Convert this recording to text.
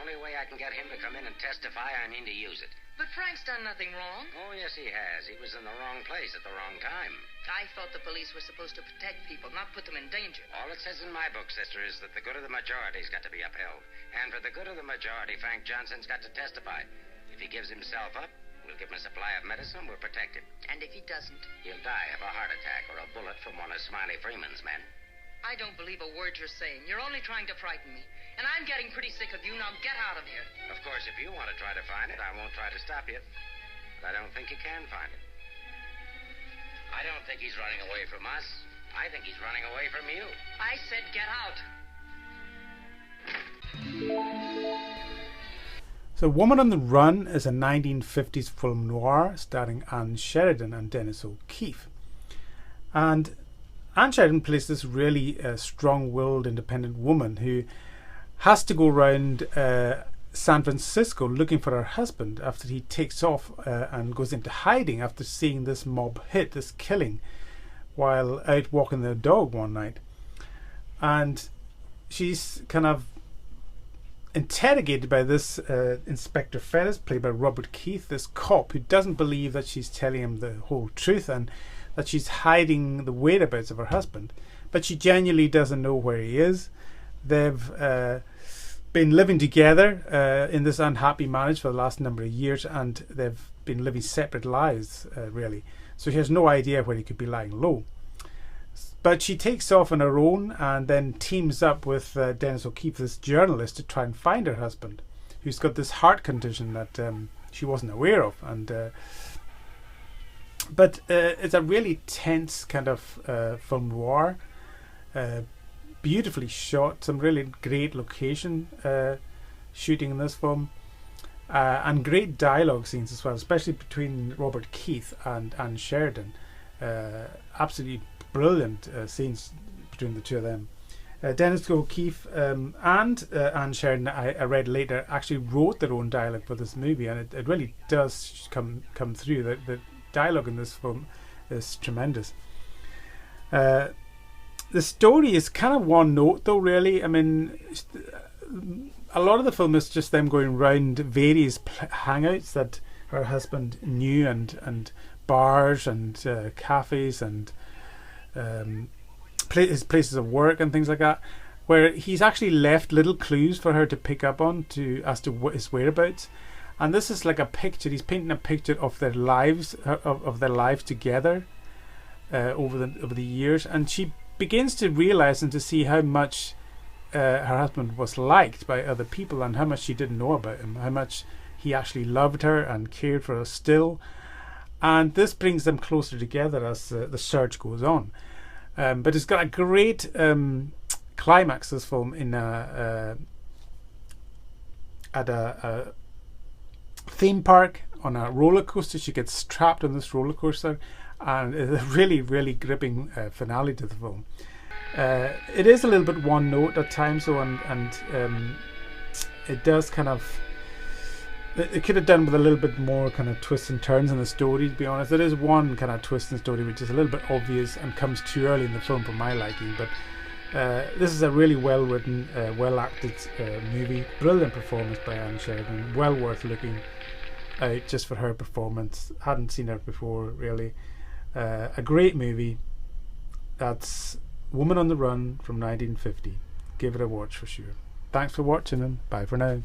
only way I can get him to come in and testify, I mean to use it. But Frank's done nothing wrong. Oh, yes, he has. He was in the wrong place at the wrong time. I thought the police were supposed to protect people, not put them in danger. All it says in my book, sister, is that the good of the majority's got to be upheld. And for the good of the majority, Frank Johnson's got to testify. If he gives himself up, we'll give him a supply of medicine, we'll protect him. And if he doesn't? He'll die of a heart attack or a bullet from one of Smiley Freeman's men. I don't believe a word you're saying. You're only trying to frighten me. And I'm getting pretty sick of you. Now get out of here. Of course, if you want to try to find it, I won't try to stop you. But I don't think you can find it. I don't think he's running away from us. I think he's running away from you. I said get out. So Woman on the Run is a 1950s film noir starring Ann Sheridan and Dennis O'Keefe. And Ann Sheridan plays this really strong-willed, independent woman who has to go around San Francisco looking for her husband after he takes off and goes into hiding after seeing this mob hit, this killing, while out walking their dog one night. And she's kind of interrogated by this Inspector Ferris, played by Robert Keith, this cop who doesn't believe that she's telling him the whole truth and that she's hiding the whereabouts of her husband. But she genuinely doesn't know where he is. They've been living together in this unhappy marriage for the last number of years, and they've been living separate lives, really. So she has no idea where he could be lying low. But she takes off on her own and then teams up with Dennis O'Keefe, this journalist, to try and find her husband, who's got this heart condition that she wasn't aware of. And but it's a really tense kind of film noir, beautifully shot, some really great location shooting in this film, and great dialogue scenes as well, especially between Robert Keith and Ann Sheridan. Absolutely brilliant scenes between the two of them. Dennis O'Keefe and Ann Sheridan, I read later, actually wrote their own dialogue for this movie, and it really does come through. The dialogue in this film is tremendous. The story is kind of one note though, really. I mean, a lot of the film is just them going round various hangouts that her husband knew, and bars and cafes and his places of work and things like that, where he's actually left little clues for her to pick up on as to what his whereabouts. And this is like a picture. He's painting a picture of their lives, of their lives together over the years, and she begins to realize and to see how much her husband was liked by other people, and how much she didn't know about him, how much he actually loved her and cared for her still. And this brings them closer together as the search goes on. But it's got a great climax, this film, in at a theme park on a roller coaster. She gets trapped on this roller coaster, and it's a really, really gripping finale to the film. It is a little bit one note at times, though, and it does kind of. It could have done with a little bit more kind of twists and turns in the story, to be honest. There is one kind of twist in the story which is a little bit obvious and comes too early in the film for my liking, but this is a really well written, well acted movie. Brilliant performance by Ann Sheridan, well worth looking out just for her performance. Hadn't seen her before, really. A great movie. That's Woman on the Run from 1950. Give it a watch for sure. Thanks for watching, and bye for now.